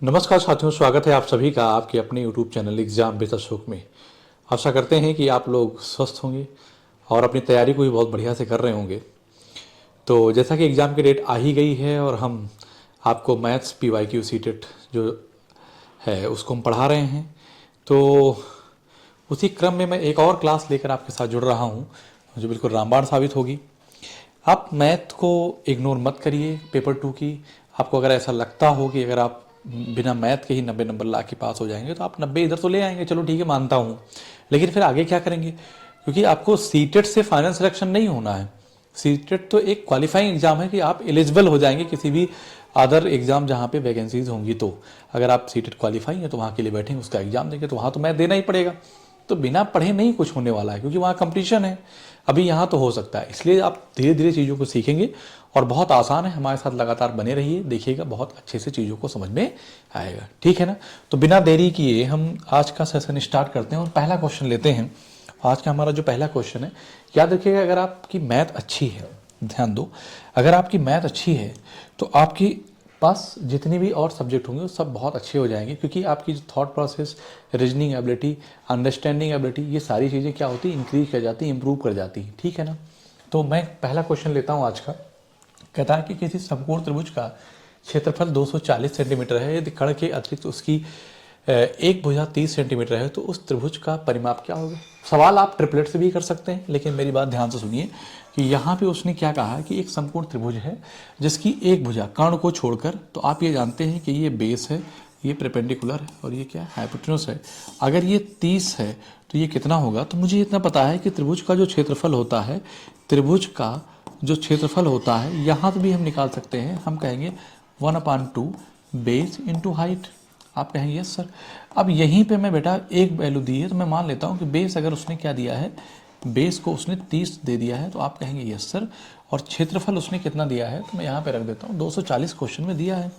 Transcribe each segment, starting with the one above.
नमस्कार साथियों, स्वागत है आप सभी का आपके अपने YouTube channel exam with Ashok में। आशा करते हैं कि आप लोग स्वस्थ होंगे और अपनी तैयारी को भी बहुत बढ़िया से कर रहे होंगे। तो जैसा कि एग्ज़ाम की डेट आ ही गई है और हम आपको मैथ्स PYQ सीटेट जो है उसको हम पढ़ा रहे हैं। तो उसी क्रम में मैं एक और क्लास लेकर आपके साथ जुड़ रहा हूँ जो बिल्कुल रामबाण साबित होगी। आप मैथ को इग्नोर मत करिए पेपर 2 की। आपको अगर ऐसा लगता हो कि अगर आप बिना मैथ के ही 90 नंबर ला के पास हो जाएंगे तो आप 90 इधर तो ले आएंगे, चलो ठीक है मानता हूँ, लेकिन फिर आगे क्या करेंगे? क्योंकि आपको सीटेट से फाइनल सिलेक्शन नहीं होना है। सीटेट तो एक क्वालिफाइंग एग्जाम है कि आप एलिजिबल हो जाएंगे किसी भी अदर एग्जाम जहाँ पे वैकेंसीज होंगी। तो अगर आप सीटेट क्वालिफाई हैं तो वहाँ के लिए बैठेंगे, उसका एग्जाम देंगे, तो वहाँ तो मैथ देना ही पड़ेगा। तो बिना पढ़े नहीं कुछ होने वाला है क्योंकि वहाँ कंपटीशन है। अभी यहाँ तो हो सकता है, इसलिए आप धीरे धीरे चीज़ों को सीखेंगे और बहुत आसान है। हमारे साथ लगातार बने रहिए, देखिएगा बहुत अच्छे से चीज़ों को समझ में आएगा। ठीक है ना? तो बिना देरी किए हम आज का सेशन स्टार्ट करते हैं और पहला क्वेश्चन लेते हैं। आज का हमारा जो पहला क्वेश्चन है, याद रखिएगा, अगर आपकी मैथ अच्छी है, ध्यान दो, अगर आपकी मैथ अच्छी है तो आपकी पास जितने भी और सब्जेक्ट होंगे वो सब बहुत अच्छे हो जाएंगे, क्योंकि आपकी जो thought process, reasoning ability, understanding ability, ये सारी चीज़ें क्या होती है, इंक्रीज कर जाती है, इंप्रूव कर जाती है। ठीक है ना? तो मैं पहला क्वेश्चन लेता हूँ आज का। कहता है कि किसी समकोण त्रिभुज का क्षेत्रफल 240 सेंटीमीटर है, यदि कर्ण के अतिरिक्त उसकी एक भुजा 30 सेंटीमीटर है तो उस त्रिभुज का परिमाप क्या होगा? सवाल आप ट्रिपलेट से भी कर सकते हैं, लेकिन मेरी बात ध्यान से सुनिए कि यहाँ पे उसने क्या कहा है कि एक समकोण त्रिभुज है जिसकी एक भुजा कर्ण को छोड़कर, तो आप ये जानते हैं कि ये बेस है, ये परपेंडिकुलर है और ये क्या है, हाइपोटेन्यूस है। अगर ये 30 है तो ये कितना होगा? तो मुझे इतना पता है कि त्रिभुज का जो क्षेत्रफल होता है, त्रिभुज का जो क्षेत्रफल होता है, यहाँ से भी हम निकाल सकते हैं। हम कहेंगे 1/2 बेस इंटू हाइट। आप कहेंगे यस सर। अब यहीं पे मैं बेटा एक वैल्यू दी है तो मैं मान लेता हूँ कि बेस अगर उसने क्या दिया है, बेस को उसने 30 दे दिया है, तो आप कहेंगे यस सर। और क्षेत्रफल उसने कितना दिया है तो मैं यहाँ पे रख देता हूँ 240 क्वेश्चन में दिया है।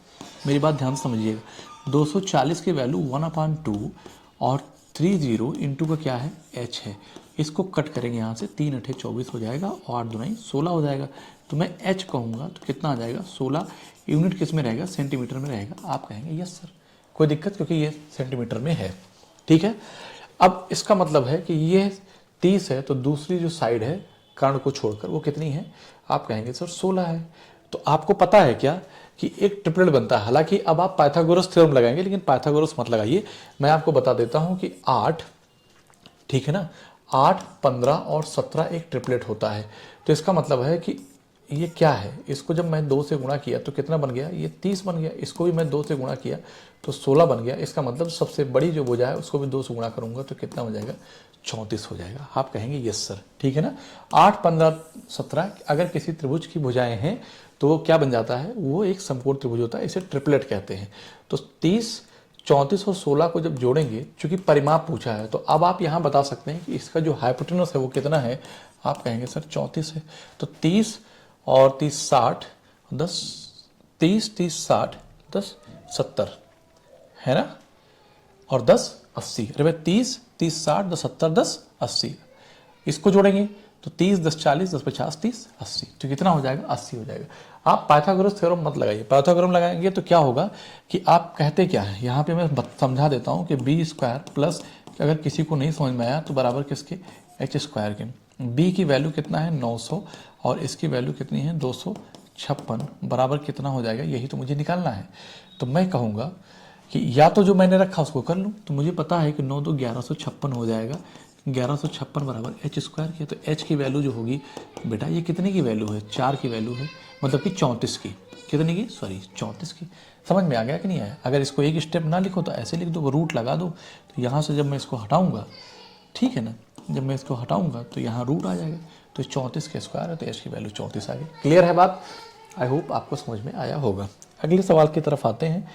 मेरी बात ध्यान से समझिएगा, 240 की वैल्यू 1/2 और 30 इंटू का क्या है, एच है। इसको कट करेंगे यहाँ से, 3 8 24 हो जाएगा और 8 दूनी 16 हो जाएगा। तो मैं एच कहूँगा तो कितना आ जाएगा, 16। यूनिट किस में रहेगा, सेंटीमीटर में रहेगा। आप कहेंगे यस सर, कोई दिक्कत, क्योंकि ये सेंटीमीटर में है। ठीक है? अब इसका मतलब है कि ये 30 है तो दूसरी जो साइड है कर्ण को छोड़कर वो कितनी है? आप कहेंगे सर 16 है। तो आपको पता है क्या कि एक ट्रिपलेट बनता है। हालांकि अब आप पाइथागोरस थ्योरम लगाएंगे, लेकिन पाइथागोरस मत लगाइए। मैं आपको बता देता हूं कि 8, ठीक है ना, 8, 15 और 17 एक ट्रिपलेट होता है। तो इसका मतलब है कि ये क्या है, इसको जब मैं 2 से गुणा किया तो कितना बन गया, ये 30 बन गया। इसको भी मैं 2 से गुणा किया तो 16 बन गया। इसका मतलब सबसे बड़ी जो भुजा है उसको भी 2 से गुणा करूंगा तो कितना हो जाएगा, 34 हो जाएगा। आप कहेंगे यस सर। ठीक है ना? 8, 15, 17 अगर किसी त्रिभुज की भुजाएं हैं तो वो क्या बन जाता है, वो एक समकोण त्रिभुज होता है, इसे ट्रिपलेट कहते हैं। तो 30, 34 और 16 को जब जोड़ेंगे, चूंकि परिमाप पूछा है, तो अब आप यहाँ बता सकते हैं कि इसका जो हाइपोटेन्यूस है वो कितना है। आप कहेंगे सर 34 है। तो 30 और 30 60, 10, 30 30 60, 10 70 है ना, और 10 80। अरे भाई 30 30 60, 10 70, 10 80, इसको जोड़ेंगे तो 30 10 40, 10 50, 30 80, तो कितना हो जाएगा, 80 हो जाएगा। आप पाइथागोरस थ्योरम मत लगाइए। पाइथागोरस लगाएंगे तो क्या होगा कि आप कहते क्या है, यहाँ पे मैं समझा देता हूँ कि बी स्क्वायर प्लस, अगर किसी को नहीं समझ में आया तो बराबर किसके, एच स्क्वायर के। बी की वैल्यू कितना है 900 और इसकी वैल्यू कितनी है 256, बराबर कितना हो जाएगा, यही तो मुझे निकालना है। तो मैं कहूँगा कि या तो जो मैंने रखा उसको कर लूँ, तो मुझे पता है कि 9 2 1156 हो जाएगा। 1156 बराबर एच स्क्वायर किया, तो एच की वैल्यू जो होगी बेटा, ये कितने की वैल्यू है, 4 की वैल्यू है, मतलब कि 34 की। कितने की, सॉरी 34 की। समझ में आ गया कि नहीं आया? अगर इसको एक स्टेप ना लिखो तो ऐसे लिख दो, रूट लगा दो। तो यहाँ से जब मैं इसको हटाऊंगा, ठीक है ना, जब मैं इसको हटाऊंगा तो यहाँ रूट आ जाएगा, तो 34 के स्क्वायर है, तो एच की वैल्यू 34 आ गई। क्लियर है बात? आई होप आपको समझ में आया होगा। अगले सवाल की तरफ आते हैं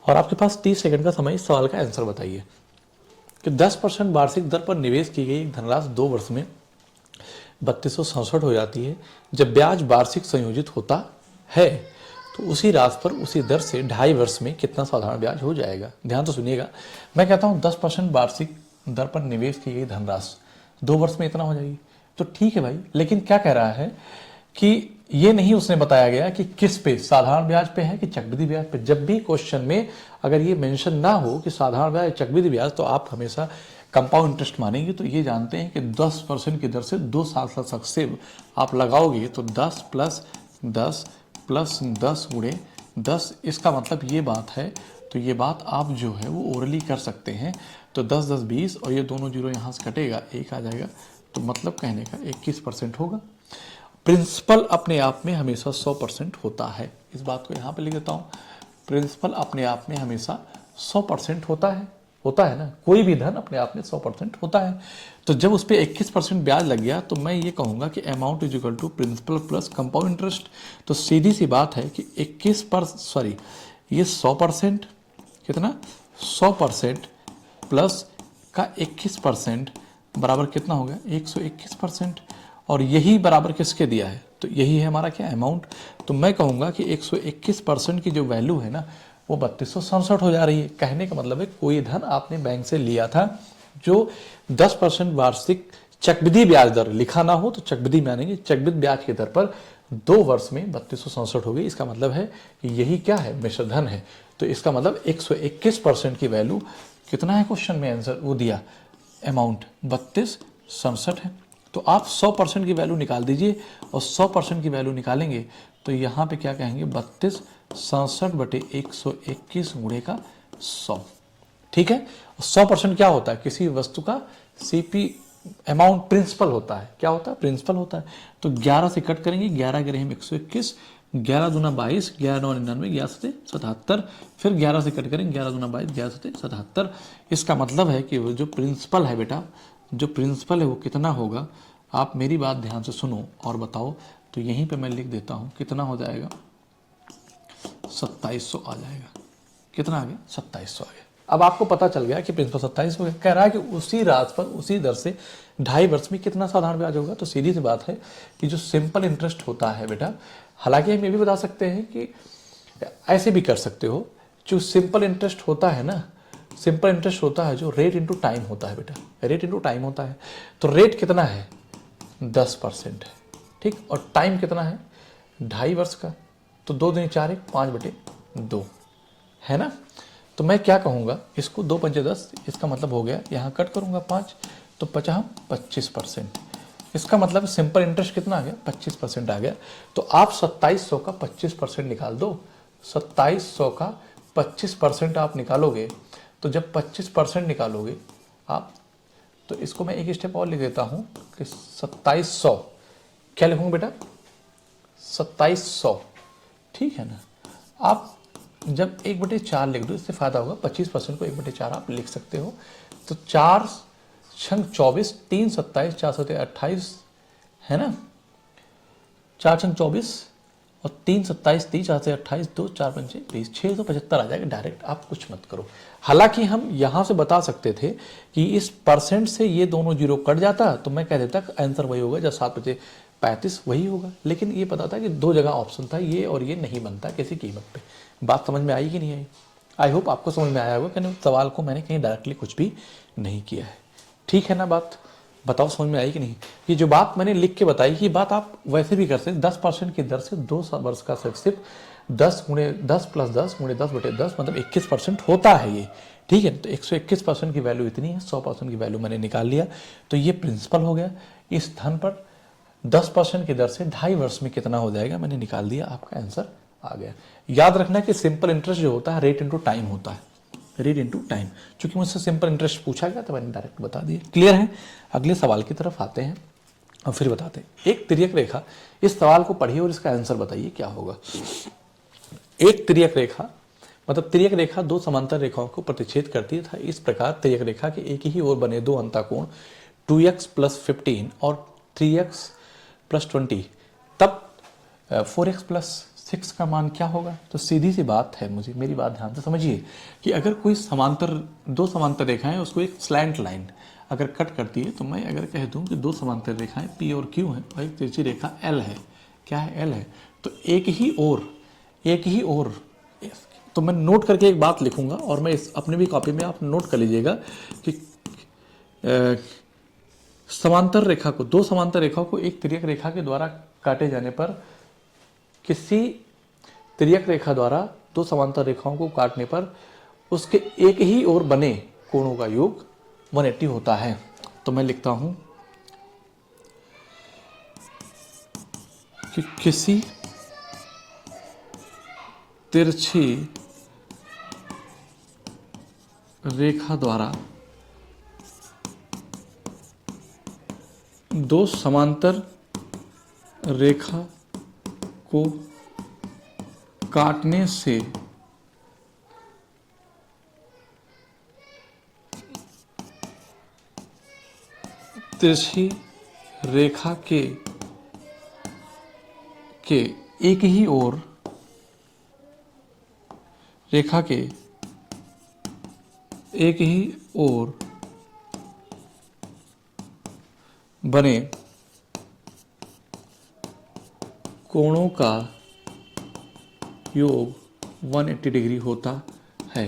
और आपके पास 30 सेकंड का समय, इस सवाल का आंसर बताइए कि 10% वार्षिक दर पर निवेश की गई धनराशि 2 वर्ष में 3267 हो जाती है। जब ब्याज वार्षिक संयोजित होता है तो उसी राशि पर उसी दर से 2.5 वर्ष में कितना साधारण ब्याज हो जाएगा? ध्यान तो सुनिएगा, मैं कहता हूँ 10% वार्षिक दर पर निवेश की गई धनराशि 2 वर्ष में इतना हो जाएगी, तो ठीक है भाई। लेकिन क्या कह रहा है कि ये नहीं उसने बताया गया कि किस पे, साधारण ब्याज पे है कि चक्रवृद्धि ब्याज पे। जब भी क्वेश्चन में अगर ये मेंशन ना हो कि साधारण ब्याज चक्रवृद्धि ब्याज, तो आप हमेशा कंपाउंड इंटरेस्ट मानेंगे। तो ये जानते हैं कि 10% की दर से 2 साल तक से आप लगाओगे तो 10 प्लस 10 प्लस 10 गुणे 10, इसका मतलब ये बात है। तो ये बात आप जो है वो ओरली कर सकते हैं। तो 10 10 20 और ये दोनों जीरो यहाँ से कटेगा, एक आ जाएगा। तो मतलब कहने का 21% होगा। प्रिंसिपल अपने आप में हमेशा 100% होता है। इस बात को यहाँ पे लिख देता हूँ, प्रिंसिपल अपने आप में हमेशा 100% होता है ना, कोई भी धन अपने आप में 100% होता है। तो जब उस पर 21% ब्याज लग गया तो मैं ये कहूँगा कि amount is equal to principal plus compound interest. तो सीधी सी बात है कि ये 100%, कितना 100% प्लस का 21% बराबर कितना हो गया 121%। और यही बराबर किसके दिया है, तो यही है हमारा क्या अमाउंट। तो मैं कहूँगा कि 121% की जो वैल्यू है ना वो 3267 हो जा रही है। कहने का मतलब है कोई धन आपने बैंक से लिया था जो 10% वार्षिक चक्रवृद्धि ब्याज दर लिखा ना हो तो चक्रवृद्धि मानेंगे, चक्रवृद्धि ब्याज की दर पर 2 वर्ष में 3267 हो गई। इसका मतलब है कि यही क्या है, मिश्र धन है। तो इसका मतलब 121% की वैल्यू कितना है, क्वेश्चन में आंसर वो दिया अमाउंट 3267 है। तो आप 100% की वैल्यू निकाल दीजिए और 100% की वैल्यू निकालेंगे तो यहाँ पे क्या कहेंगे 3267/121 गुणे का 100। ठीक है, 100% क्या होता है, किसी वस्तु का सीपी अमाउंट प्रिंसिपल होता है। क्या होता है, प्रिंसिपल होता है। तो 11 से कट करेंगे, 11 ग्रह में 121, 11 दूना 22, 11 9 99, 11 सते 77, फिर 11 से कट करेंगे, 11 दूना 22, 11 सते 77। इसका मतलब है कि वो जो प्रिंसिपल है बेटा, जो प्रिंसिपल है वो कितना होगा। आप मेरी बात ध्यान से सुनो और बताओ। तो यहीं पे मैं लिख देता हूँ कितना हो जाएगा, 2700 आ जाएगा। कितना आ गया, 2700 आ गया। अब आपको पता चल गया कि प्रिंसिपल 27 हो गया। कह रहा है कि उसी राशि पर उसी दर से 2.5 वर्ष में कितना साधारण ब्याज होगा। तो सीधी सी बात है कि जो सिंपल इंटरेस्ट होता है बेटा, हालांकि हम ये भी बता सकते हैं कि ऐसे भी कर सकते हो, जो सिंपल इंटरेस्ट होता है ना, सिंपल इंटरेस्ट होता है जो रेट इंटू टाइम होता है बेटा, रेट इंटू टाइम होता है। तो रेट कितना है 10% है, ठीक, और टाइम कितना है 2.5 वर्ष का। तो 2 दूनी 4 1 5/2 है ना। तो मैं क्या कहूँगा, इसको 2 पंचे 10, इसका मतलब हो गया, यहाँ कट करूँगा 5 तो 25%। इसका मतलब सिंपल इंटरेस्ट कितना आ गया 25% आ गया। तो आप 2700 का 25% निकाल दो। 2700 का 25% आप निकालोगे तो जब 25% निकालोगे आप, तो इसको मैं एक स्टेप और लिख देता हूँ कि 2700 क्या लिखूँगा बेटा 2700, ठीक है ना। आप जब 1/4 लिख दो, इससे फायदा होगा, 25% को 1/4 आप लिख सकते हो। तो 4 छंग 24, 3 27, 4 7 28 है ना, 4 छंग 24 और 3 27, 3 4 से 28, 2 4 पंचे 20, 675 आ जाएगा डायरेक्ट। आप कुछ मत करो। हालांकि हम यहाँ से बता सकते थे कि इस परसेंट से ये दोनों जीरो कट जाता तो मैं कह देता आंसर वही होगा, जब 7 बचे 35 वही होगा। लेकिन ये पता था कि 2 जगह ऑप्शन था, ये और ये नहीं बनता किसी कीमत पे। बात समझ में आई कि नहीं आई? आई होप आपको समझ में आया होगा कि सवाल को मैंने कहीं डायरेक्टली कुछ भी नहीं किया है। ठीक है ना, बात बताओ समझ में आई कि नहीं। ये जो बात मैंने लिख के बताई, ये बात आप वैसे भी कर सकते। 10% की दर से 2 वर्ष का सिर्फ 10 गुणे 10 प्लस 10 गुणे 10/10 मतलब 21% होता है ये, ठीक है। तो 121% की वैल्यू इतनी है, 100% की वैल्यू मैंने निकाल लिया। तो ये प्रिंसिपल हो गया। इस धन पर 10% की दर से 2.5 वर्ष में कितना हो जाएगा मैंने निकाल दिया, आपका आंसर आ गया। याद रखना कि सिंपल इंटरेस्ट जो होता है रेट इंटू टाइम होता है, रेट इंटू टाइम। चूंकि मुझसे सिंपल इंटरेस्ट पूछा गया तो मैंने डायरेक्ट बता दिया। क्लियर है? अगले सवाल की तरफ आते हैं और फिर बताते हैं। एक तिर्यक रेखा, इस सवाल को पढ़िए और इसका आंसर बताइए क्या होगा। एक तिर्यक रेखा मतलब तिर्यक रेखा 2 समांतर रेखाओं को प्रतिच्छेद करती था। इस प्रकार तिर्यक रेखा के एक ही ओर बने 2 अंतःकोण 2x + 15 और 3x + 20, तब 4x + 6 का मान क्या होगा। तो सीधी सी बात है, मुझे मेरी बात ध्यान से समझिए कि अगर कोई दो समांतर रेखाएं उसको एक स्लैंट लाइन अगर कट करती है, तो मैं अगर कह दूं कि 2 समांतर रेखाएं P और Q हैं और एक तिरछी रेखा L है, क्या है L है, तो एक ही ओर तो मैं नोट करके एक बात लिखूंगा और मैं इस अपने भी कॉपी में आप नोट कर लीजिएगा कि समांतर रेखा को, 2 समांतर रेखाओं को एक तिर्यक रेखा के द्वारा काटे जाने पर किसी तिर्यक रेखा द्वारा दो समांतर रेखाओं को काटने पर उसके एक ही ओर बने कोणों का योग 180 होता है। तो मैं लिखता हूं कि किसी तिरछी रेखा द्वारा दो समांतर रेखा को काटने से तिरछी रेखा के एक ही ओर रेखा के एक ही ओर बने कोणों का योग 180 डिग्री होता है।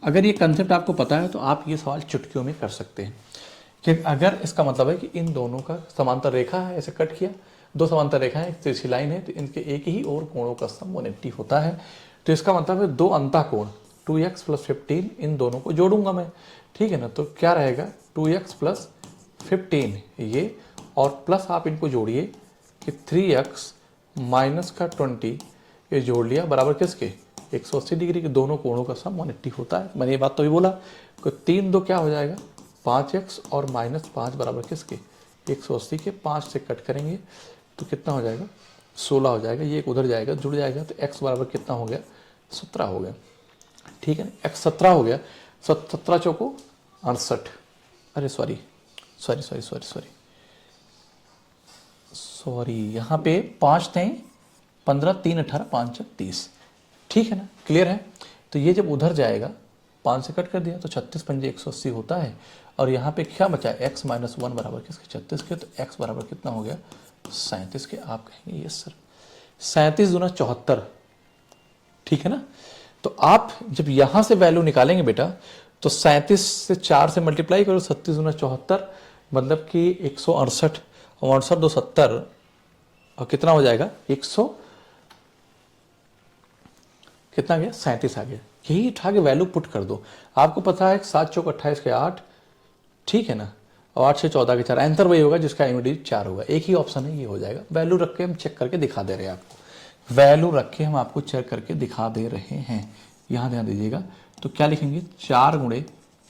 अगर ये कंसेप्ट आपको पता है तो आप ये सवाल चुटकियों में कर सकते हैं कि अगर इसका मतलब है कि इन दोनों का समांतर रेखा है, ऐसे कट किया, दो समांतर रेखा है, एक तिरछी लाइन है, तो इनके एक ही ओर कोणों का सम 180 होता है। तो इसका मतलब है दो अंतः कोण 2x + 15 इन दोनों को जोड़ूंगा मैं, ठीक है ना। तो क्या रहेगा 2x + 15 ये, और प्लस आप इनको जोड़िए कि 3x - 20 ये जोड़ लिया बराबर किसके 180 डिग्री के। दोनों कोणों का सम 180 होता है। मैंने ये बात तो भी बोला कि 3 2 क्या हो जाएगा 5x और -5 बराबर किसके 180 के। 5 से कट करेंगे तो कितना हो जाएगा 16 हो जाएगा। ये एक उधर जाएगा जुड़ जाएगा तो x बराबर कितना हो गया 17 हो गया, ठीक है ना। x 17 हो गया, 17 चौको 68, अरे सॉरी यहाँ पे 5 थे 15 3 18 5 30, ठीक है ना, क्लियर है। तो ये जब उधर जाएगा 5 से कट कर दिया तो 36 पंजे 180 होता है। और यहाँ पे क्या बचा x - 1 बराबर किसके 36 के, तो x बराबर कितना हो गया 37 के। आप कहेंगे यस सर 37 दूना 74, ठीक है ना। तो आप जब यहां से वैल्यू निकालेंगे बेटा तो 37 से 4 से मल्टीप्लाई करो, 37 दूना 74 मतलब कि 168 और 68 2 70 और कितना हो जाएगा 100 कितना गया 37 आ गया। यही उठा के वैल्यू पुट कर दो। आपको पता है 7 चौक 28 के 8, ठीक है ना, और 8 से 14 के 4, आंसर वही होगा जिसका इमीडिएट 4 होगा। एक ही ऑप्शन है, ये हो जाएगा। वैल्यू रख के हम चेक करके दिखा दे रहे हैं आपको, वैल्यू रख के हम आपको चेक करके दिखा दे रहे हैं। यहाँ ध्यान दीजिएगा तो क्या लिखेंगे 4 ×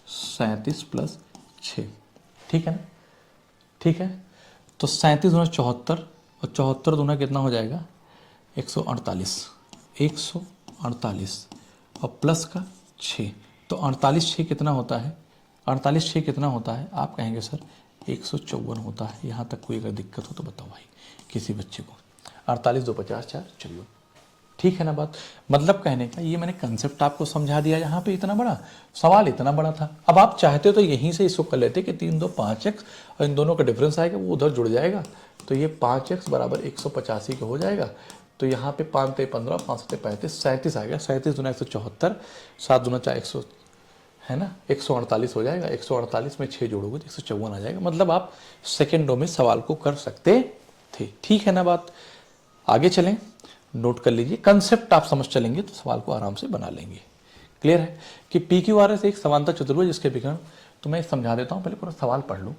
37 + 6, ठीक है ना, ठीक है। तो 37 दूना 74 और 74 दूना कितना हो जाएगा 148, 148 और प्लस का 6, तो 48 6 कितना होता है 48 6 कितना होता है। आप कहेंगे सर 154 होता है। यहाँ तक कोई अगर दिक्कत हो तो बताओ भाई किसी बच्चे को। 48 2 50 4 54, ठीक है ना बात। मतलब कहने का ये मैंने कंसेप्ट आपको समझा दिया। यहाँ पे इतना बड़ा सवाल इतना बड़ा था। अब आप चाहते तो यहीं से इसको कर लेते कि 3 2 5x और इन दोनों का डिफरेंस आएगा वो उधर जुड़ जाएगा, तो ये 5x बराबर 185 का हो जाएगा। तो यहाँ पे 5 × 15 5 × 35 37 आएगा। 37 दूना 174, 7 दूना 4 100 है ना, 148 हो जाएगा। 148 में 6 जोड़ोगे तो 154 आ जाएगा। मतलब आप सेकेंडों में सवाल को कर सकते थे, ठीक है ना बात। आगे चलें, नोट कर लीजिए, कंसेप्ट आप समझ चलेंगे तो सवाल को आराम से बना लेंगे। क्लियर है कि PQRS एक समांतर चतुर्भुज जिसके विकर्ण, तो मैं समझा देता हूँ, पहले पूरा सवाल पढ़ लूँ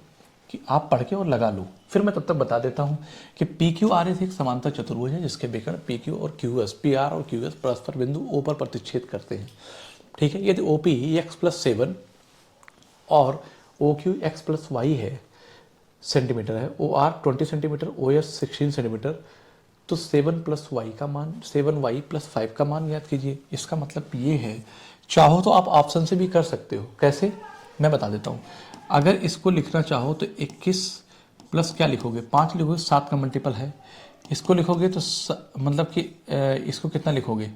कि आप पढ़ के और लगा लो, फिर मैं तब तक बता देता हूँ कि PQRS एक समांतर चतुर्भुज है जिसके विकर्ण PQ और QS, PR और QS परस्पर बिंदु O पर प्रतिच्छेद करते हैं, ठीक है। यदि OP x + 7 और OQ x + y है सेंटीमीटर है, OR 20 सेंटीमीटर, OS 16 सेंटीमीटर, तो 7 + y का मान 7y + 5 का मान याद कीजिए। इसका मतलब ये है, चाहो तो आप ऑप्शन से भी कर सकते हो। कैसे मैं बता देता हूँ। अगर इसको लिखना चाहो तो 21 प्लस क्या लिखोगे 5 लिखोगे, 7 का मल्टीपल है। इसको लिखोगे तो मतलब कि इसको कितना लिखोगे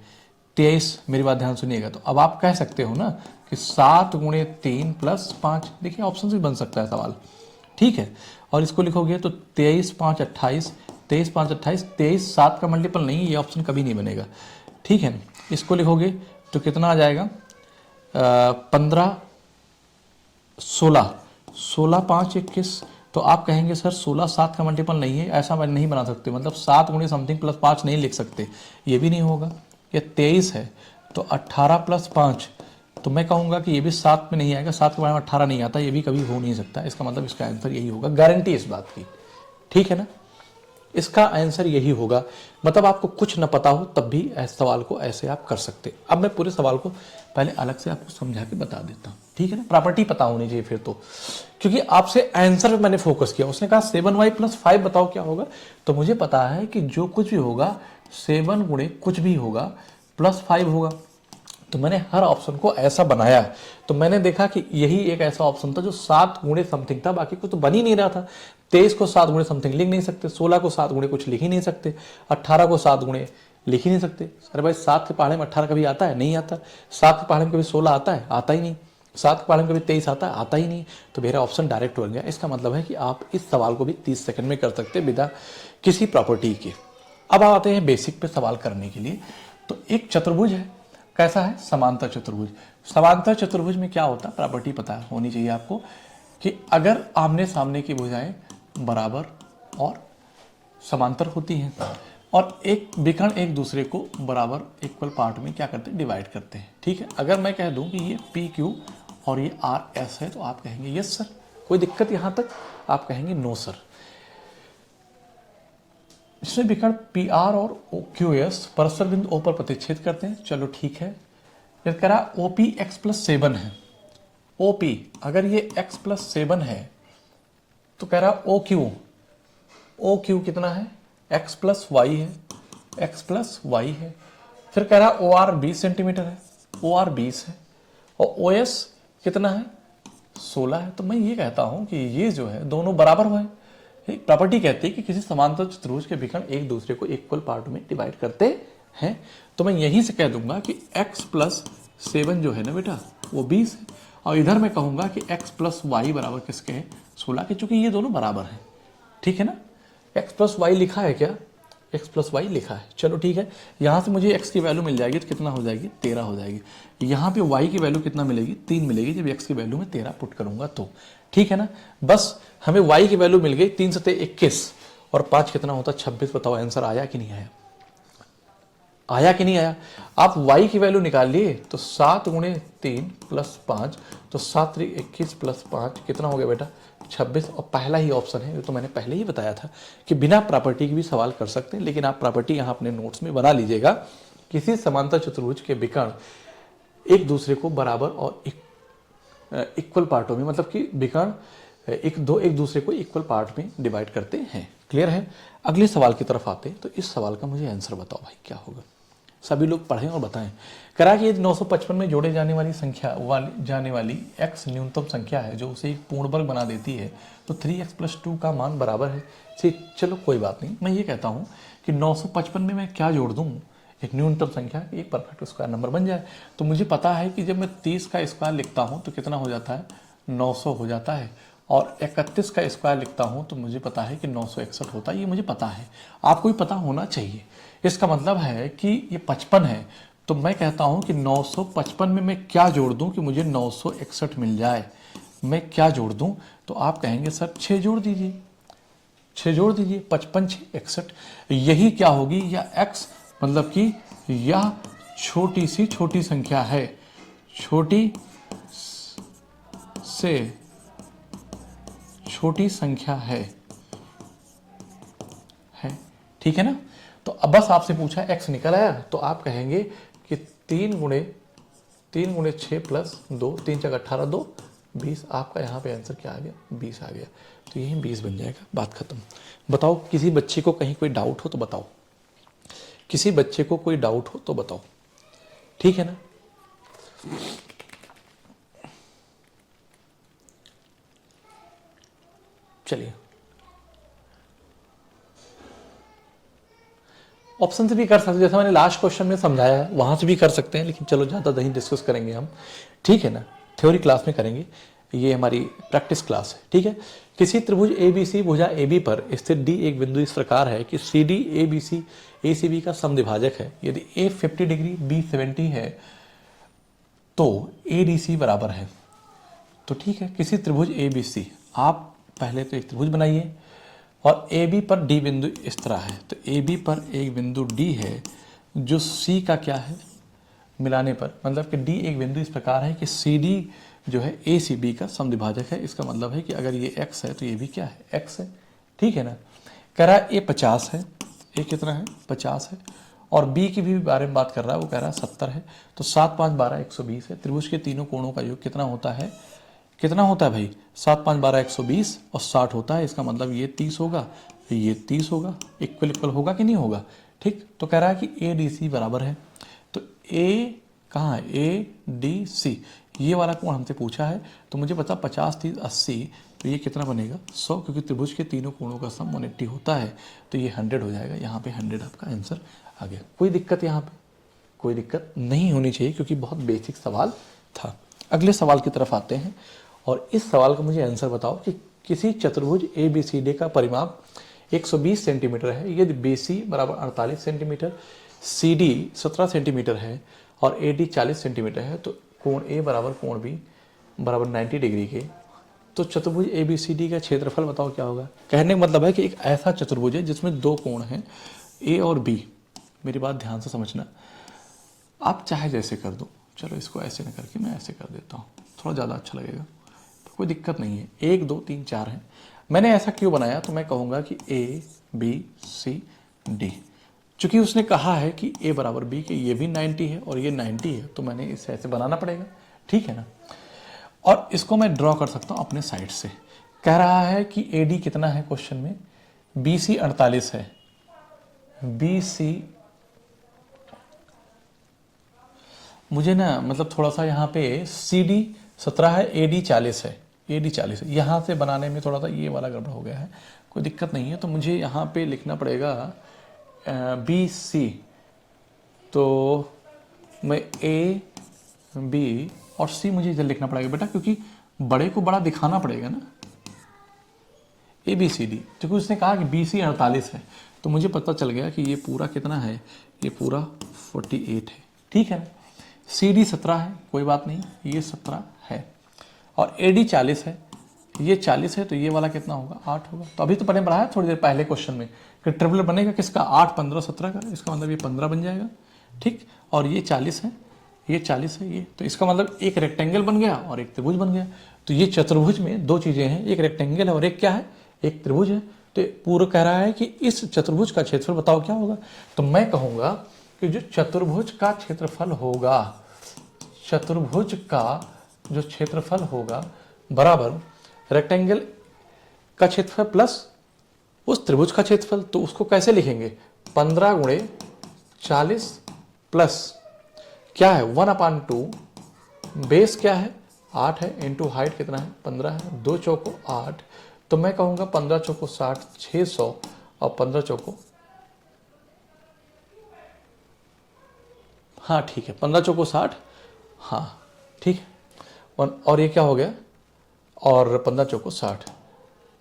23। मेरी बात ध्यान सुनिएगा। तो अब आप कह सकते हो ना कि 7 × 3 + 5, देखिए ऑप्शन से भी बन सकता है सवाल, ठीक है। और इसको लिखोगे तो 23 5 28, 23 5 28, 23 7 का मल्टीपल नहीं, ये ऑप्शन कभी नहीं बनेगा, ठीक है। इसको लिखोगे तो कितना आ जाएगा 15 16 16 5 21, तो आप कहेंगे सर 16 7 का मल्टीपल नहीं है, ऐसा मैं नहीं बना सकते, मतलब 7 गुणे समथिंग प्लस 5 नहीं लिख सकते, ये भी नहीं होगा। ये 23 है तो 18 प्लस 5, तो मैं कहूँगा कि ये भी 7 में नहीं आएगा, 7 के बारे में 18 नहीं आता, ये भी कभी हो नहीं सकता। इसका मतलब इसका आंसर यही होगा, गारंटी इस बात की, ठीक है ना। इसका आंसर यही होगा, मतलब आपको कुछ न पता हो तब भी इस सवाल को ऐसे आप कर सकते। अब मैं पूरे सवाल को पहले अलग से आपको समझा के बता देता हूँ, ठीक है ना। प्रॉपर्टी पता होनी चाहिए फिर तो, क्योंकि आपसे आंसर पे मैंने फोकस किया। उसने कहा 7y प्लस 5 बताओ क्या होगा, तो मुझे पता है कि जो कुछ भी होगा 7 गुणे कुछ भी होगा प्लस 5 होगा, तो मैंने हर ऑप्शन को ऐसा बनाया। तो मैंने देखा कि यही एक ऐसा ऑप्शन था जो 7 गुणे समथिंग था, बाकी कुछ तो बन ही नहीं रहा था। 23 को 7 गुणे समथिंग लिख नहीं सकते, 16 को 7 गुणे कुछ लिख ही नहीं सकते, 18 को 7 गुणे लिख ही नहीं सकते। अरे भाई 7 के पहाड़े में 18 कभी आता है? नहीं आता। 7 के पहाड़े में कभी 16 आता है? आता ही नहीं। 7 के पहाड़े में कभी 23 आता है? आता ही नहीं। तो मेरा ऑप्शन डायरेक्ट बन गया। इसका मतलब है कि आप इस सवाल को भी 30 सेकंड में कर सकते बिना किसी प्रॉपर्टी के। अब आते हैं बेसिक पे सवाल करने के लिए। तो एक चतुर्भुज है, कैसा है? समांतर चतुर्भुज। समांतर चतुर्भुज में क्या होता है, प्रॉपर्टी पता होनी चाहिए आपको कि अगर आमने सामने की भुजाएं बराबर और समांतर होती हैं और एक विकर्ण एक दूसरे को बराबर इक्वल पार्ट में क्या करते हैं, डिवाइड करते हैं, ठीक है। अगर मैं कह दूं कि ये पी क्यू और ये आर एस है, तो आप कहेंगे यस सर, कोई दिक्कत यहां तक? आप कहेंगे नो सर। इसमें विकर्ण पी आर और क्यू एस परस्पर बिंदु ओ पर प्रतिच्छेद करते हैं, चलो ठीक है। ये कह रहा ओ पी एक्स प्लस 7 है। ओ पी अगर ये एक्स प्लस 7 है तो कह रहा ओ क्यू कितना है? एक्स प्लस वाई है, एक्स प्लस वाई है। फिर कह रहा ओ आर 20 सेंटीमीटर है, ओ आर 20 है, और ओ एस कितना है? 16 है। तो मैं ये कहता हूं कि ये जो है दोनों बराबर हुए। प्रॉपर्टी कहती है कि किसी समांतर चतुर्भुज के विकर्ण एक दूसरे को इक्वल पार्ट में डिवाइड करते हैं। तो मैं यहीं से कह दूंगा कि x प्लस 7 जो है ना बेटा वो 20 है, और इधर मैं कहूंगा कि x प्लस वाई बराबर किसके है? 16 के, चूंकि ये दोनों बराबर हैं, ठीक है ना। x प्लस वाई लिखा है क्या? x प्लस वाई लिखा है, चलो ठीक है। यहां से मुझे x की वैल्यू मिल जाएगी तो कितना हो जाएगी? 13 हो जाएगी। यहाँ पे y की वैल्यू कितना मिलेगी? 3 मिलेगी जब x की वैल्यू में 13 पुट करूंगा तो, ठीक है ना। बस हमें y की वैल्यू मिल गई, 3 से 21 और 5 कितना होता? 26। बताओ आंसर आया कि नहीं आया? आया कि नहीं आया? आप y की वैल्यू निकाल लिए तो 7 गुणे 3 प्लस 5, तो 7 3 21 प्लस 5 कितना हो गया बेटा? 26। और पहला ही ऑप्शन है, तो मैंने पहले ही बताया था कि बिना प्रॉपर्टी के भी सवाल कर सकते हैं, लेकिन आप प्रॉपर्टी यहाँ अपने नोट्स में बना लीजिएगा। किसी समांतर चतुर्भुज के विकर्ण एक दूसरे को बराबर और इक्वल पार्टों में, मतलब कि विकर्ण एक दूसरे को इक्वल पार्ट में डिवाइड करते हैं। क्लियर है? अगले सवाल की तरफ आते हैं। तो इस सवाल का मुझे आंसर बताओ भाई क्या होगा, सभी लोग पढ़ें और बताएं। करा कि 955 में जोड़े जाने वाली x न्यूनतम संख्या है जो उसे एक पूर्ण वर्ग बना देती है, तो 3x प्लस 2 का मान बराबर है। चलो कोई बात नहीं, मैं ये कहता हूँ कि 955 में मैं क्या जोड़ दूँ? एक न्यूनतम संख्या, एक परफेक्ट स्क्वायर नंबर बन जाए। तो मुझे पता है कि जब मैं 30 का स्क्वायर लिखता हूँ तो कितना हो जाता है? 900 हो जाता है। और 31 का स्क्वायर लिखता हूँ तो मुझे पता है कि 961 होता है। ये मुझे पता है, आपको भी पता होना चाहिए। इसका मतलब है कि ये 55 है, तो मैं कहता हूँ कि 955 में मैं क्या जोड़ दूँ कि मुझे 961 मिल जाए? मैं क्या जोड़ दूँ? तो आप कहेंगे सर 6 जोड़ दीजिए, 6 जोड़ दीजिए, 55 6 61। यही क्या होगी? या x मतलब कि यह छोटी संख्या है, छोटी से छोटी संख्या है, ठीक है ना। तो अब बस आपसे पूछा x निकल आया, तो आप कहेंगे कि 3 गुणे 6 प्लस 2, 3 × 18 2 20। आपका यहाँ पे आंसर क्या आ गया? 20 आ गया। तो यही 20 बन जाएगा, बात खत्म। बताओ किसी बच्चे को कहीं कोई डाउट हो तो बताओ, किसी बच्चे को कोई डाउट हो तो बताओ, ठीक है ना। चलिए ऑप्शन से भी कर सकते हैं, जैसे मैंने लास्ट क्वेश्चन में समझाया है वहां से भी कर सकते हैं, लेकिन चलो ज़्यादा नहीं डिस्कस करेंगे हम, ठीक है ना। थ्योरी क्लास में करेंगे, ये हमारी प्रैक्टिस क्लास है, ठीक है। किसी त्रिभुज ABC भुजा AB पर स्थित D एक बिंदु इस प्रकार है कि CD ABC ACB का समद्विभाजक है। यदि A 50 डिग्री B 70 है तो ADC बराबर है। तो ठीक है, किसी त्रिभुज ABC, आप पहले तो एक त्रिभुज बनाइए और ए बी पर डी बिंदु इस तरह है, तो ए बी पर एक बिंदु डी है जो सी का क्या है, मिलाने पर मतलब कि डी एक बिंदु इस प्रकार है कि सी डी जो है ए सी बी का समद्विभाजक है। इसका मतलब है कि अगर ये x है तो ये भी क्या है, x है, ठीक है ना। कह रहा है ए 50 है, ए कितना है 50 है, और बी की भी बारे में बात कर रहा है, वो कह रहा है 70 है। तो 7 5 12 120 है। त्रिभुज के तीनों कोणों का योग कितना होता है, कितना होता है भाई, 7 5 12 120 और 60 होता है। इसका मतलब ये 30 होगा, ये 30 होगा, इक्वल इक्वल होगा कि नहीं होगा, ठीक। तो कह रहा है कि ए डी सी बराबर है, तो ए कहाँ है, ए डी सी, ये वाला कोण हमसे पूछा है। तो मुझे पता 50 30 80, तो ये कितना बनेगा 100, क्योंकि त्रिभुज के तीनों कोणों का सम 180 होता है, तो ये 100 हो जाएगा। यहाँ पे 100 आपका आंसर आ गया। कोई दिक्कत यहाँ पे, कोई दिक्कत नहीं होनी चाहिए क्योंकि बहुत बेसिक सवाल था। अगले सवाल की तरफ आते हैं और इस सवाल का मुझे आंसर बताओ कि किसी चतुर्भुज ए बी सी डी का परिमाप 120 सेंटीमीटर है, यदि बी सी बराबर 48 सेंटीमीटर, सी डी 17 सेंटीमीटर है और ए डी 40 सेंटीमीटर है, तो कोण ए बराबर कोण बी बराबर 90 डिग्री के, तो चतुर्भुज ए बी सी डी का क्षेत्रफल बताओ क्या होगा। कहने का मतलब है कि एक ऐसा चतुर्भुज है जिसमें दो कोण हैं ए और बी। मेरी बात ध्यान से समझना, आप चाहे जैसे कर दो, चलो इसको ऐसे न करके मैं ऐसे कर देता हूँ, थोड़ा ज़्यादा अच्छा लगेगा, कोई दिक्कत नहीं है। 1 2 3 4 है। मैंने ऐसा क्यों बनाया, तो मैं कहूँगा कि ए बी सी डी, चूंकि उसने कहा है कि a बराबर b के ये भी 90 है और ये 90 है, तो मैंने इसे ऐसे बनाना पड़ेगा, ठीक है ना। और इसको मैं ड्रॉ कर सकता हूँ अपने साइड से। कह रहा है कि AD कितना है क्वेश्चन में, BC 48 है, BC मुझे ना मतलब थोड़ा सा यहाँ पे CD 17 है, AD 40 है, AD 40 है। यहाँ से बनाने में थोड़ा सा ये वाला गड़बड़ हो गया है, कोई दिक्कत नहीं है। तो मुझे यहाँ पे लिखना पड़ेगा बी सी, तो मैं ए बी और सी मुझे इधर लिखना पड़ेगा बेटा, क्योंकि बड़े को बड़ा दिखाना पड़ेगा ना। ए बी सी डी, क्योंकि उसने कहा कि बी सी 48 है, तो मुझे पता चल गया कि ये पूरा कितना है, ये पूरा 48 है, ठीक है ना। सी डी 17 है, कोई बात नहीं, ये 17 है, और ए डी 40 है, ये 40 है, तो ये वाला कितना होगा 8 होगा। तो अभी तो पढ़े बढ़ाया थोड़ी देर पहले क्वेश्चन में कि ट्रिपल बनेगा किसका, 8 15 17 का, इसका मतलब ये 15 बन जाएगा, ठीक। और ये 40 है, ये 40 है, ये तो इसका मतलब एक रेक्टेंगल बन गया और एक त्रिभुज बन गया। तो ये चतुर्भुज में दो चीजें हैं, एक रेक्टेंगल है और एक क्या है, एक त्रिभुज है। तो पूरा कह रहा है कि इस चतुर्भुज का क्षेत्रफल बताओ क्या होगा। तो मैं कहूंगा कि जो चतुर्भुज का क्षेत्रफल होगा, चतुर्भुज का जो क्षेत्रफल होगा बराबर रेक्टेंगल का क्षेत्रफल प्लस उस त्रिभुज का क्षेत्रफल। तो उसको कैसे लिखेंगे, 15 गुणे 40 प्लस क्या है 1/2, बेस क्या है 8 है, इंटू हाइट कितना है 15 है, 2 चौको 8। तो मैं कहूंगा 15 चौको 60, 600, और 15 चौको, हाँ ठीक है, 15 चौको 60, हाँ ठीक है। और ये क्या हो गया, और 15 चौको 60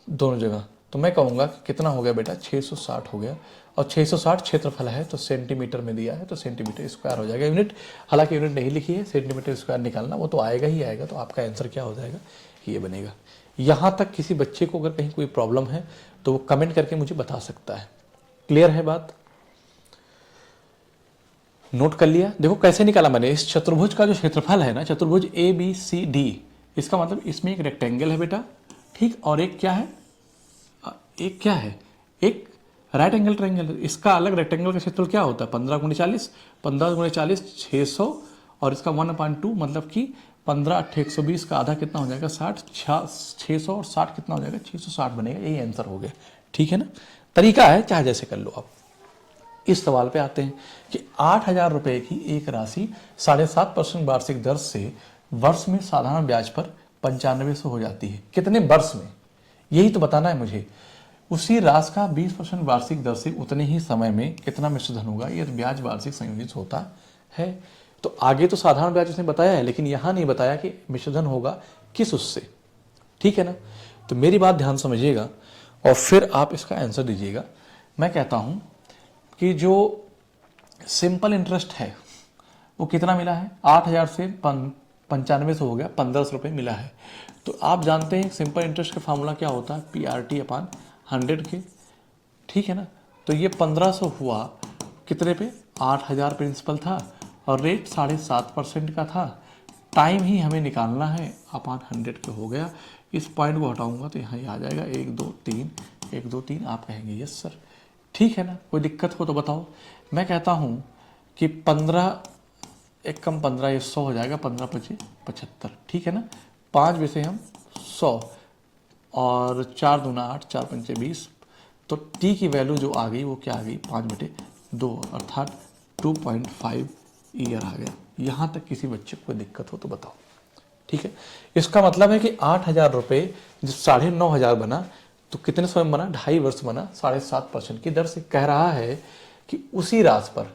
दोनों जगह। तो मैं कहूँगा कि कितना हो गया बेटा 660 हो गया, और 660 क्षेत्रफल है तो सेंटीमीटर में दिया है, तो सेंटीमीटर स्क्वायर हो जाएगा। यूनिट हालांकि यूनिट नहीं लिखी है, सेंटीमीटर स्क्वायर निकालना वो तो आएगा ही आएगा। तो आपका आंसर क्या हो जाएगा, ये बनेगा। यहाँ तक किसी बच्चे को अगर कहीं कोई प्रॉब्लम है तो वो कमेंट करके मुझे बता सकता है। क्लियर है बात, नोट कर लिया। देखो कैसे निकाला मैंने, इस चतुर्भुज का जो क्षेत्रफल है ना, चतुर्भुज ए बी सी डी, इसका मतलब इसमें एक रेक्टेंगल है बेटा, ठीक, और एक क्या है, एक क्या है, एक राइट एंगल ट्रायंगल। इसका अलग रेक्टेंगल का क्षेत्रफल क्या होता है 15 गुणे 40, 15 गुणे 40 600, और इसका 1/2 मतलब कि 15 8 120 का आधा कितना हो जाएगा 60, 600 और 60 कितना हो जाएगा 660 बनेगा। यही आंसर हो गया, ठीक है ना। तरीका है, चाहे जैसे कर लो आप। इस सवाल पे आते हैं कि 8,000 रुपए की एक राशि 7.5% वार्षिक दर से वर्ष में साधारण ब्याज पर 9500 हो जाती है, कितने वर्ष में, यही तो बताना है मुझे। उसी राशि का 20% वार्षिक दर से उतने ही समय में कितना मिश्र धन होगा, यह ब्याज वार्षिक संयोजित होता है। तो आगे तो साधारण ब्याज उसने बताया है, लेकिन यहां नहीं बताया कि मिश्र धन होगा किस उससे, ठीक है ना। तो मेरी बात ध्यान समझिएगा और फिर आप इसका आंसर दीजिएगा। मैं कहता हूं कि जो सिंपल इंटरेस्ट है वो कितना मिला है, 8,000 से 95 से हो गया 1500 रुपये मिला है। तो आप जानते हैं सिंपल इंटरेस्ट का फार्मूला क्या होता है, PRT अपान 100 के, ठीक है ना। तो ये 1500 हुआ कितने पे, 8000 प्रिंसिपल था और रेट 7.5% का था। टाइम ही हमें निकालना है, अपान 100 के हो गया। इस पॉइंट को हटाऊंगा तो यहाँ आ जाएगा 1 2 3, 1 2 3। आप कहेंगे यस सर, ठीक है ना, कोई दिक्कत हो तो बताओ। मैं कहता हूँ कि 15 एक कम 15, ये 100 हो जाएगा, 15 25 75, ठीक है ना। 5 में से हम 100 और 4 दूना 8, 4 पंचे 20। तो टी की वैल्यू जो आ गई वो क्या आ गई, 5/2 अर्थात 2.5 ईयर आ गया। यहाँ तक किसी बच्चे को कोई दिक्कत हो तो बताओ, ठीक है। इसका मतलब है कि 8000 रुपये जब 9500 बना तो कितने समय बना, 2.5 वर्ष बना, 7.5% की दर से। कह रहा है कि उसी राशि पर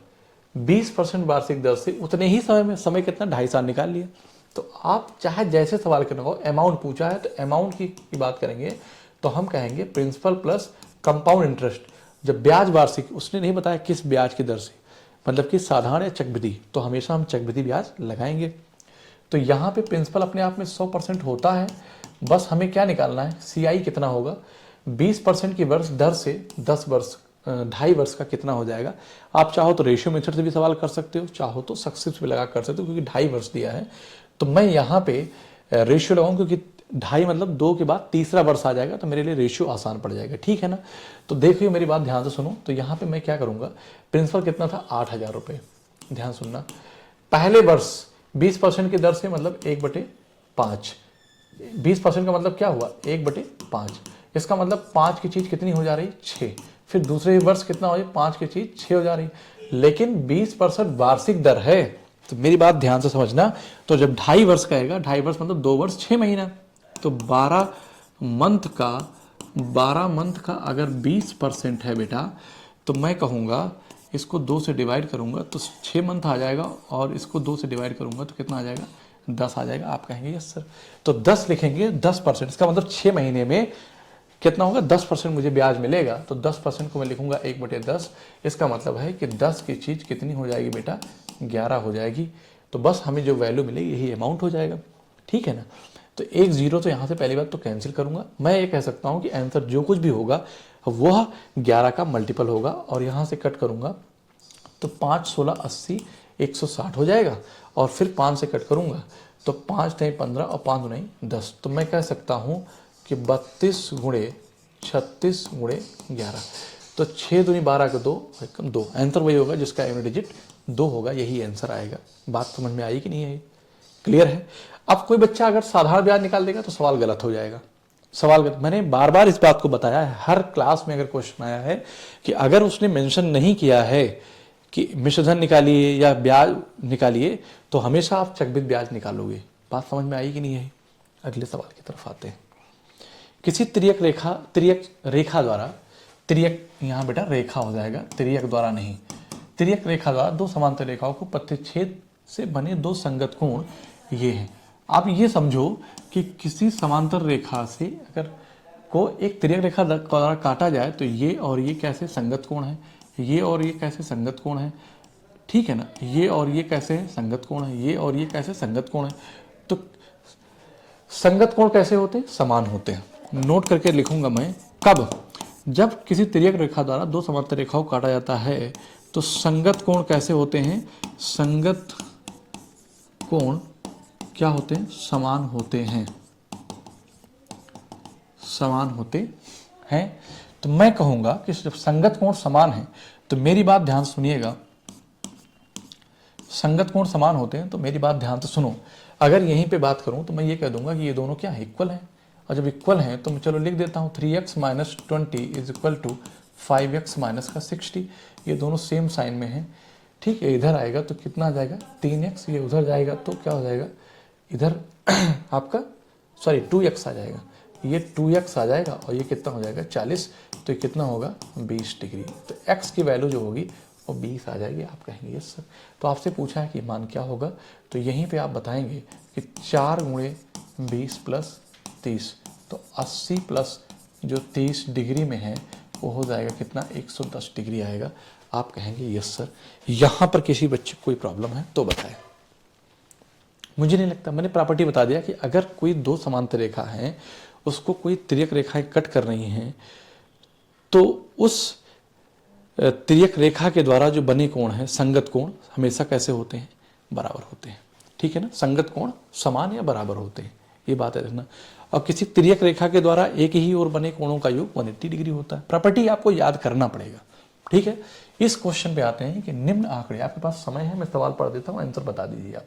20% वार्षिक दर से उतने ही समय में, समय कितना, 2.5 साल निकाल लिए। तो आप चाहे जैसे सवाल करना हो, अमाउंट पूछा है तो अमाउंट की बात करेंगे तो हम कहेंगे प्रिंसिपल प्लस कंपाउंड इंटरेस्ट। जब ब्याज वार्षिक, उसने नहीं बताया किस ब्याज की दर से, मतलब कि साधारण या चक्रवृद्धि, तो हमेशा हम चक्रवृद्धि ब्याज लगाएंगे। तो यहाँ पे प्रिंसिपल अपने आप में 100% होता है, बस हमें क्या निकालना है, CI कितना होगा, 20% की वर्ष दर से 10 वर्ष 2.5 वर्ष का कितना हो जाएगा। आप चाहो तो रेशियो मेथड से भी सवाल कर सकते हो, चाहो तो सक्सेस भी लगा कर सकते हो, क्योंकि 2.5 वर्ष दिया है। तो मैं यहाँ पे रेशियो लगाऊं, क्योंकि 2.5 मतलब 2 के बाद तीसरा वर्ष आ जाएगा, तो मेरे लिए रेशियो आसान पड़ जाएगा, ठीक है ना। तो देखिए मेरी बात ध्यान से सुनो। तो यहाँ पे मैं क्या करूँगा, प्रिंसिपल कितना था, 8000 रुपये। ध्यान सुनना, पहले वर्ष 20% की दर से, मतलब 1/5। 20% का मतलब क्या हुआ, 1/5। इसका मतलब 5 की चीज कितनी हो जा रही, 6। फिर दूसरे वर्ष कितना हो जाए, 5 की चीज 6 हो जा रही। लेकिन 20% वार्षिक दर है, तो मेरी बात ध्यान से समझना। तो जब 2.5 वर्ष का आएगा, 2.5 वर्ष मतलब 2 वर्ष 6 महीना, तो 12 मंथ का अगर 20% है बेटा, तो मैं कहूँगा इसको 2 से डिवाइड करूँगा तो 6 मंथ आ जाएगा, और इसको 2 से डिवाइड करूँगा तो कितना आ जाएगा, 10 आ जाएगा। आप कहेंगे यस सर, तो 10 लिखेंगे, 10%, इसका मतलब 6 महीने में कितना होगा, 10% मुझे ब्याज मिलेगा। तो 10% को मैं लिखूंगा 1/10। इसका मतलब है कि 10 की चीज़ कितनी हो जाएगी बेटा, 11 हो जाएगी। तो बस हमें जो वैल्यू मिलेगी यही अमाउंट हो जाएगा, ठीक है ना। तो 1 0 तो यहाँ से पहली बात तो कैंसिल करूँगा। मैं ये कह सकता हूँ कि आंसर जो कुछ भी होगा वह 11 का मल्टीपल होगा, और यहाँ से कट करूँगा तो 5 16 80 160 हो जाएगा, और फिर 5 से कट करूँगा तो 5 नहीं 15 और 5 नहीं 10। तो मैं कह सकता हूँ कि 32 गुणे 36 गुणे 11, तो 6 दूनी 12 का 2, 2 आंसर वही होगा जिसका यूनिट डिजिट 2 होगा, यही आंसर आएगा। बात समझ में आई कि नहीं आई, क्लियर है। अब कोई बच्चा अगर साधारण ब्याज निकाल देगा तो सवाल गलत हो जाएगा, सवाल गलत। मैंने बार बार इस बात को बताया है, हर क्लास में अगर क्वेश्चन आया है कि अगर उसने मेंशन नहीं किया है कि मिश्रधन निकालिए या ब्याज निकालिए, तो हमेशा आप चक्रवृद्धि ब्याज निकालोगे। बात समझ में आई कि नहीं आई। अगले सवाल की तरफ आते हैं। किसी तिर्यक रेखा द्वारा, तिर्यक यहाँ बेटा रेखा हो जाएगा, तिर्यक द्वारा नहीं, तिर्यक रेखा द्वारा 2 समांतर रेखाओं को प्रतिच्छेद से बने 2 संगत कोण ये हैं। आप ये समझो कि किसी समांतर रेखा से अगर को एक तिर्यक रेखा द्वारा काटा जाए तो ये और ये कैसे संगत कोण है, ये और ये कैसे संगत कोण है, ठीक है ना। ये और ये कैसे संगत कोण है, ये और ये कैसे संगत कोण है। तो संगत कोण कैसे होते हैं, समान होते हैं। नोट करके लिखूंगा मैं, कब, जब किसी तिर्यक रेखा द्वारा 2 समांतर रेखाओं को काटा जाता है तो संगत कोण कैसे होते हैं, संगत कोण क्या होते हैं, समान होते हैं, समान होते हैं। तो मैं कहूंगा कि जब संगत कोण समान है, तो मेरी बात ध्यान सुनिएगा, संगत कोण समान होते हैं तो मेरी बात ध्यान से सुनो। अगर यहीं पे बात करूं तो मैं ये कह दूंगा कि ये दोनों क्या है, इक्वल हैं। और जब इक्वल हैं तो मैं चलो लिख देता हूं 3x - 20 = 5x - 60। ये दोनों सेम साइन में हैं, ठीक है। इधर आएगा तो कितना आ जाएगा, 3x, ये उधर जाएगा तो क्या हो जाएगा, इधर आपका 2x आ जाएगा, ये 2x आ जाएगा, और ये कितना हो जाएगा 40, तो ये कितना होगा 20 डिग्री। तो x की वैल्यू जो होगी वो 20 आ जाएगी। आप कहेंगे यस सर। तो आपसे पूछा है कि मान क्या होगा, तो यहीं पे आप बताएंगे कि 4 × 20 + 30, तो 80 प्लस जो 30 डिग्री में है वो हो जाएगा कितना, 110 डिग्री आएगा। आप कहेंगे यस सर। यहाँ पर किसी बच्चे को कोई प्रॉब्लम है तो बताएं। मुझे नहीं लगता। मैंने प्रॉपर्टी बता दिया कि अगर कोई दो समांतर रेखा है, उसको कोई तिर्यक रेखाएं कट कर रही हैं, तो उस तिर्यक रेखा के द्वारा जो बने कोण हैं, संगत कोण हमेशा कैसे होते हैं? बराबर होते हैं। ठीक है ना, संगत कोण समान या बराबर होते हैं, ये बात है देखना। और किसी तिर्यक रेखा के द्वारा एक ही ओर बने कोणों का योग 180 डिग्री होता है। प्रॉपर्टी आपको याद करना पड़ेगा। ठीक है, इस क्वेश्चन पे आते हैं कि निम्न आंकड़े, आपके पास समय है, मैं सवाल पढ़ देता हूँ, आंसर बता दीजिए आप,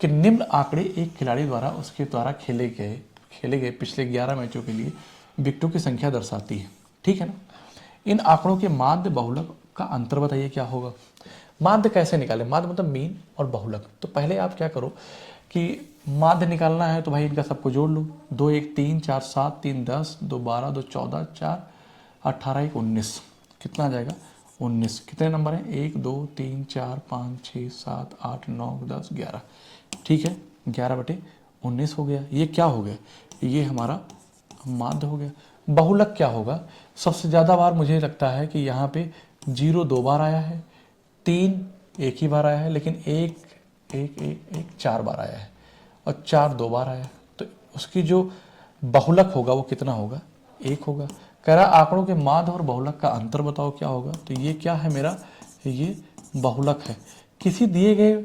कि निम्न आंकड़े एक खिलाड़ी द्वारा उसके द्वारा खेले गए पिछले 11 मैचों के लिए विकेटों की संख्या दर्शाती है। ठीक है ना, इन आंकड़ों के माध्य बहुलक का अंतर बताइए क्या होगा। माध्य कैसे निकालें? माध्य मतलब मीन और बहुलक। तो पहले आप क्या करो कि माध्य निकालना है तो भाई इनका सबको जोड़ लो। 2 1 3 4 7 3 10 2 12 2 14 4 18 1 19, कितना आ जाएगा? 19। कितने नंबर हैं? 1 2 3 4 5 6 7 8 9 10 11। ठीक है, 11/19 हो गया। ये क्या हो गया? ये हमारा माध्य हो गया। बहुलक क्या होगा? सबसे ज़्यादा बार मुझे लगता है कि यहाँ पे 0 2 बार आया है, 3 एक ही बार आया है, लेकिन 1 1 1 1 4 बार आया है, और 4 2 बार आया है। तो उसकी जो बहुलक होगा वो कितना होगा? 1 होगा। कह रहा आंकड़ों के माध्य और बहुलक का अंतर बताओ क्या होगा। तो ये क्या है मेरा? ये बहुलक है। किसी दिए गए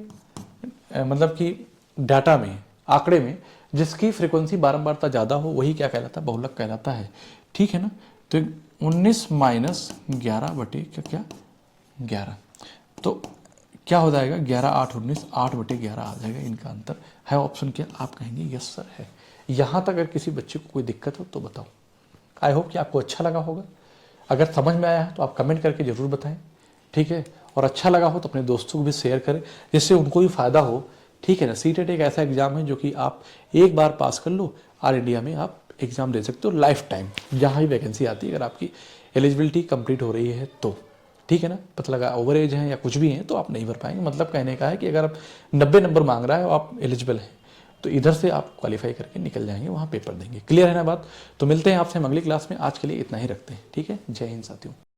मतलब कि डाटा में, आंकड़े में जिसकी फ्रीक्वेंसी बारंबारता ज़्यादा हो वही क्या कहलाता है? बहुलक कहलाता है। ठीक है ना, तो 19 माइनस 11 बटे क्या 11, तो क्या हो जाएगा? 11 8 19, 8/11 आ जाएगा। इनका अंतर है ऑप्शन क्या? आप कहेंगे यस सर है। यहाँ तक अगर किसी बच्चे को कोई दिक्कत हो तो बताओ। आई होप कि आपको अच्छा लगा होगा। अगर समझ में आया है तो आप कमेंट करके ज़रूर बताएं। ठीक है, और अच्छा लगा हो तो अपने दोस्तों को भी शेयर करें, जिससे उनको भी फ़ायदा हो। ठीक है ना, सीटेट एक ऐसा एग्ज़ाम है जो कि आप एक बार पास कर लो, ऑल इंडिया में आप एग्ज़ाम दे सकते हो लाइफ टाइम, जहाँ ही वैकेंसी आती है, अगर आपकी एलिजिबिलिटी कंप्लीट हो रही है तो। ठीक है ना, पता लगा ओवर एज हैं या कुछ भी हैं तो आप नहीं भर पाएंगे। मतलब कहने का है कि अगर आप 90 नंबर मांग रहा है और आप एलिजिबल हैं तो इधर से आप क्वालिफाई करके निकल जाएंगे, वहाँ पेपर देंगे। क्लियर है ना बात? तो मिलते हैं आपसे हम अगली क्लास में। आज के लिए इतना ही रखते हैं। ठीक है, जय हिंद साथियों।